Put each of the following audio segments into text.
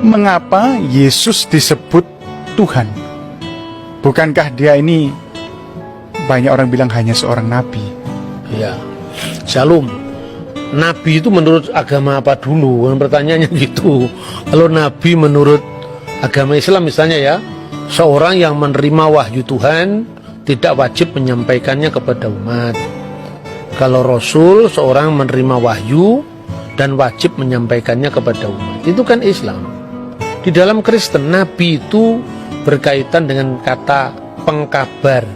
mengapa Yesus disebut Tuhan? Bukankah dia ini, banyak orang bilang, hanya seorang nabi? Ya, Shalom. Nabi itu menurut agama apa dulu? Pertanyaannya gitu. Kalau nabi menurut agama Islam misalnya ya, seorang yang menerima wahyu Tuhan tidak wajib menyampaikannya kepada umat. Kalau Rasul, seorang menerima wahyu dan wajib menyampaikannya kepada umat. Itu kan Islam. Di dalam Kristen, nabi itu berkaitan dengan kata pengkabar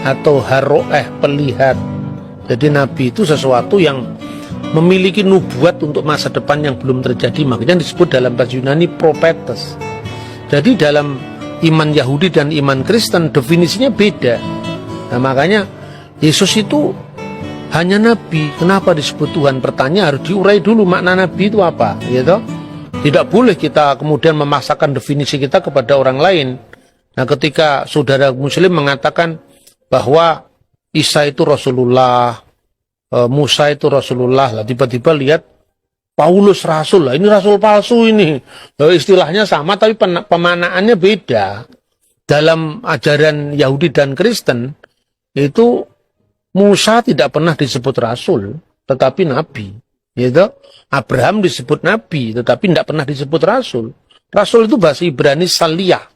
atau haroeh, pelihat. Jadi nabi itu sesuatu yang memiliki nubuat untuk masa depan yang belum terjadi, makanya disebut dalam bahasa Yunani prophetes. Jadi dalam iman Yahudi dan iman Kristen definisinya beda. Nah makanya Yesus itu hanya nabi. Kenapa disebut Tuhan? Pertanyaan harus diurai dulu, makna nabi itu apa, gitu. Tidak boleh kita kemudian memaksakan definisi kita kepada orang lain. Nah ketika saudara muslim mengatakan bahwa Isa itu Rasulullah, Musa itu Rasulullah, lah tiba-tiba lihat Paulus Rasul, lah ini Rasul palsu ini. Istilahnya sama tapi pemanaannya beda. Dalam ajaran Yahudi dan Kristen itu Musa tidak pernah disebut Rasul, tetapi Nabi. Gitu. Abraham disebut Nabi, tetapi tidak pernah disebut Rasul. Rasul itu bahasa Ibrani saliyah,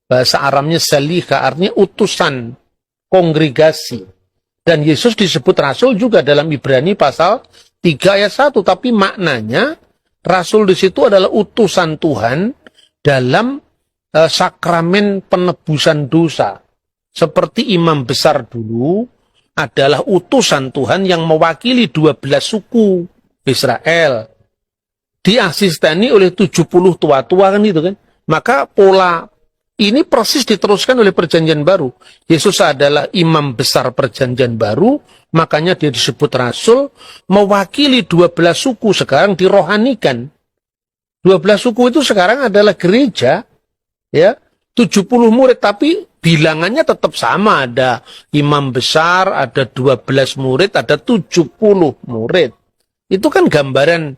bahasa Aramnya salihah, artinya utusan, kongregasi. Dan Yesus disebut Rasul juga dalam Ibrani pasal 3 ayat 1. Tapi maknanya Rasul di situ adalah utusan Tuhan dalam sakramen penebusan dosa. Seperti imam besar dulu adalah utusan Tuhan yang mewakili 12 suku Israel. Diasisteni oleh 70 tua-tua kan itu kan. Maka pola ini persis diteruskan oleh perjanjian baru. Yesus adalah imam besar perjanjian baru, makanya dia disebut Rasul, mewakili 12 suku, sekarang dirohanikan. 12 suku itu sekarang adalah gereja, ya, 70 murid, tapi bilangannya tetap sama, ada imam besar, ada 12 murid, ada 70 murid. Itu kan gambaran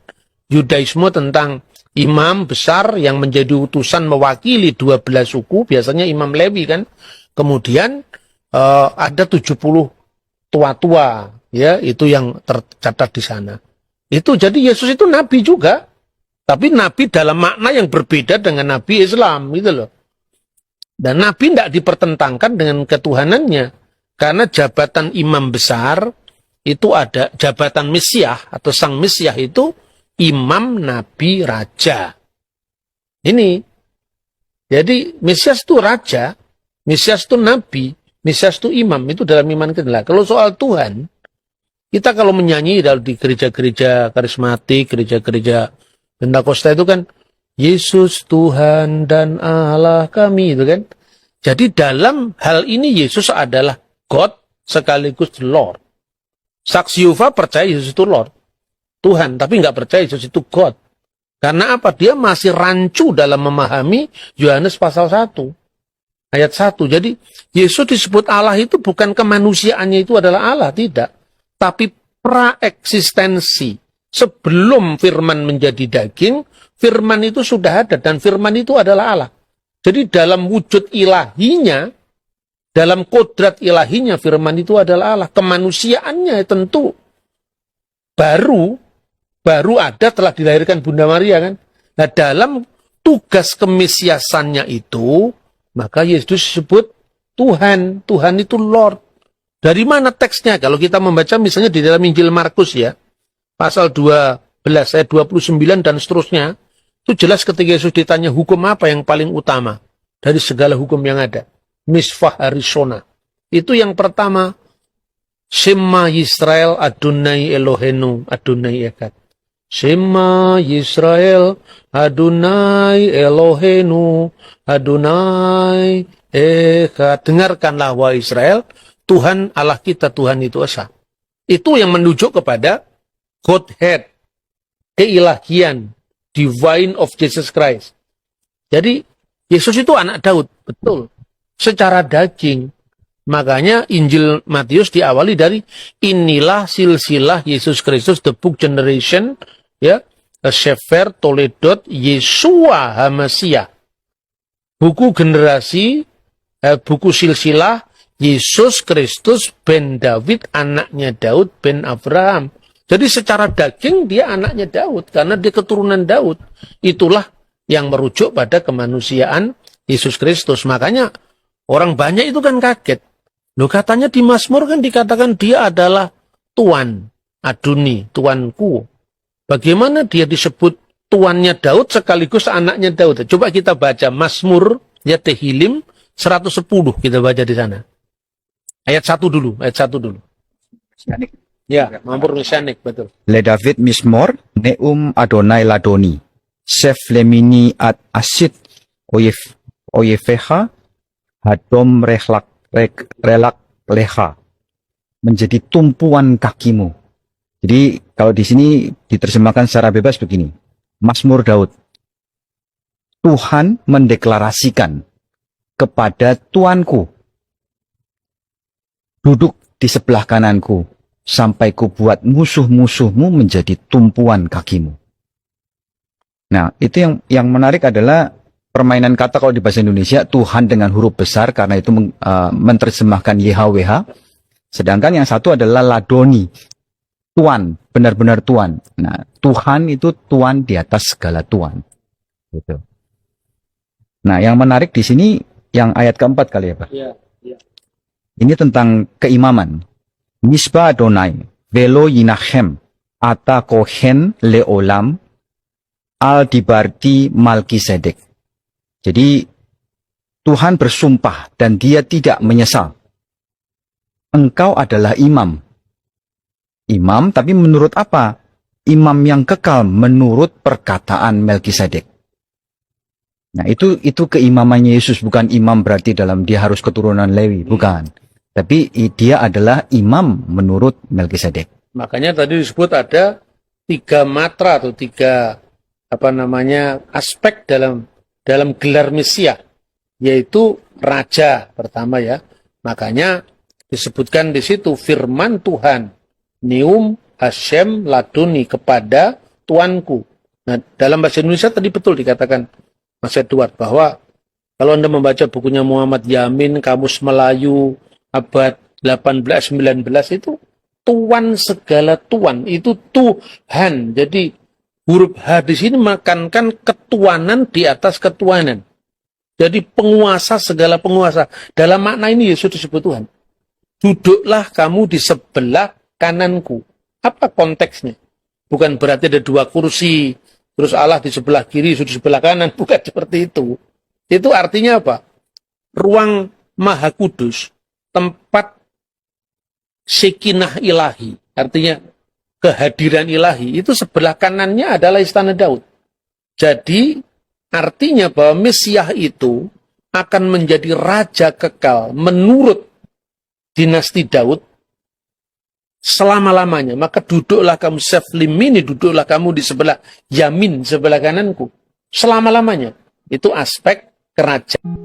Yudaisme tentang imam besar yang menjadi utusan mewakili 12 suku, biasanya Imam Lewi kan. Kemudian ada 70 tua-tua, ya, itu yang tercatat di sana. Itu jadi Yesus itu nabi juga, tapi nabi dalam makna yang berbeda dengan nabi Islam, gitu loh. Dan nabi tidak dipertentangkan dengan ketuhanannya, karena jabatan imam besar itu ada jabatan Mesias atau sang Mesias itu imam, nabi, raja. Ini. Jadi Mesias itu raja, Mesias itu nabi, Mesias itu imam. Itu dalam iman kita. Kalau soal Tuhan, kita kalau menyanyi di gereja-gereja karismatik, gereja-gereja Pentakosta itu kan, Yesus Tuhan dan Allah kami, itu kan. Jadi dalam hal ini Yesus adalah God sekaligus Lord. Saksi Yehova percaya Yesus itu Lord, Tuhan, tapi nggak percaya Yesus itu God. Karena apa? Dia masih rancu dalam memahami Yohanes pasal 1, ayat 1. Jadi, Yesus disebut Allah itu bukan kemanusiaannya itu adalah Allah, tidak. Tapi praeksistensi. Sebelum firman menjadi daging, firman itu sudah ada, dan firman itu adalah Allah. Jadi dalam wujud ilahinya, dalam kodrat ilahinya, firman itu adalah Allah. Kemanusiaannya tentu baru ada telah dilahirkan Bunda Maria kan. Nah dalam tugas kemesiasannya itu, maka Yesus disebut Tuhan. Tuhan itu Lord. Dari mana teksnya? Kalau kita membaca misalnya di dalam Injil Markus ya, pasal 12 ayat 29 dan seterusnya, itu jelas ketika Yesus ditanya hukum apa yang paling utama dari segala hukum yang ada. Misvah Harishona. Itu yang pertama, Shema Yisrael Adonai Elohenu Adonai Echad. Shema Yisrael Adonai Elohenu Adonai Echad. Dengarkanlah wahai Israel, Tuhan Allah kita, Tuhan itu esa. Itu yang menunjuk kepada Godhead, keilahian, divine of Jesus Christ. Jadi Yesus itu anak Daud, betul, secara daging. Makanya Injil Matius diawali dari inilah silsilah Yesus Kristus, the book generation, ya, Sefer Toledot Yesua HaMasiah. Buku generasi, buku silsilah Yesus Kristus ben David, anaknya Daud ben Abraham. Jadi secara daging dia anaknya Daud, karena dia keturunan Daud. Itulah yang merujuk pada kemanusiaan Yesus Kristus. Makanya orang banyak itu kan kaget. Loh, katanya di Mazmur kan dikatakan dia adalah Tuan, Adoni, Tuanku. Bagaimana dia disebut tuannya Daud sekaligus anaknya Daud? Coba kita baca Mazmur ya Tehillim 110, kita baca di sana. Ayat 1 dulu, ayat 1 dulu. Ya, Mazmur Mesianik, betul. Le David Mismor, Neum Adonai Ladoni, Sef Lemini Ad Asid, Oyefeha, Hadom Relak Leha, menjadi tumpuan kakimu. Jadi kalau di sini diterjemahkan secara bebas begini, Mazmur Daud. Tuhan mendeklarasikan kepada Tuanku, duduk di sebelah kananku, sampai ku buat musuh-musuhmu menjadi tumpuan kakimu. Nah, itu yang menarik adalah permainan kata kalau di bahasa Indonesia, Tuhan dengan huruf besar, karena itu menerjemahkan YHWH. Sedangkan yang satu adalah Ladoni, Tuan, benar-benar Tuan. Nah, Tuhan itu Tuan di atas segala Tuan. Gitu. Nah, yang menarik di sini, yang ayat keempat kali ya Pak? Ya, ya. Ini tentang keimaman. Misbah Adonai, Velo Yinachem, Ata Kohen Leolam, Al Dibarti Malkisedek. Jadi, Tuhan bersumpah dan dia tidak menyesal. Engkau adalah imam. Imam, tapi menurut apa? Imam yang kekal menurut perkataan Melkisedek. Nah, itu keimamannya Yesus, bukan imam berarti dalam dia harus keturunan Lewi, bukan. Tapi dia adalah imam menurut Melkisedek. Makanya tadi disebut ada 3 matra atau 3 aspek dalam gelar Mesias, yaitu raja pertama ya. Makanya disebutkan di situ firman Tuhan, Neum Hashem Ladoni, kepada Tuanku. Nah, dalam bahasa Indonesia tadi betul dikatakan Mas Edward bahwa kalau Anda membaca bukunya Muhammad Yamin, Kamus Melayu abad 18-19, itu Tuan segala Tuan, itu Tuhan. Jadi huruf H di sini menekankan ketuanan di atas ketuanan. Jadi penguasa segala penguasa. Dalam makna ini Yesus disebut Tuhan. Duduklah kamu di sebelah kananku. Apa konteksnya? Bukan berarti ada 2 kursi, terus Allah di sebelah kiri, Yesus di sebelah kanan. Bukan seperti itu. Itu artinya apa? Ruang Maha Kudus, tempat Sekinah ilahi, artinya kehadiran ilahi, itu sebelah kanannya adalah istana Daud. Jadi artinya bahwa Mesias itu akan menjadi raja kekal menurut dinasti Daud selama-lamanya. Maka duduklah kamu Seflimini, duduklah kamu di sebelah Yamin, sebelah kananku, selama-lamanya. Itu aspek kerajaan.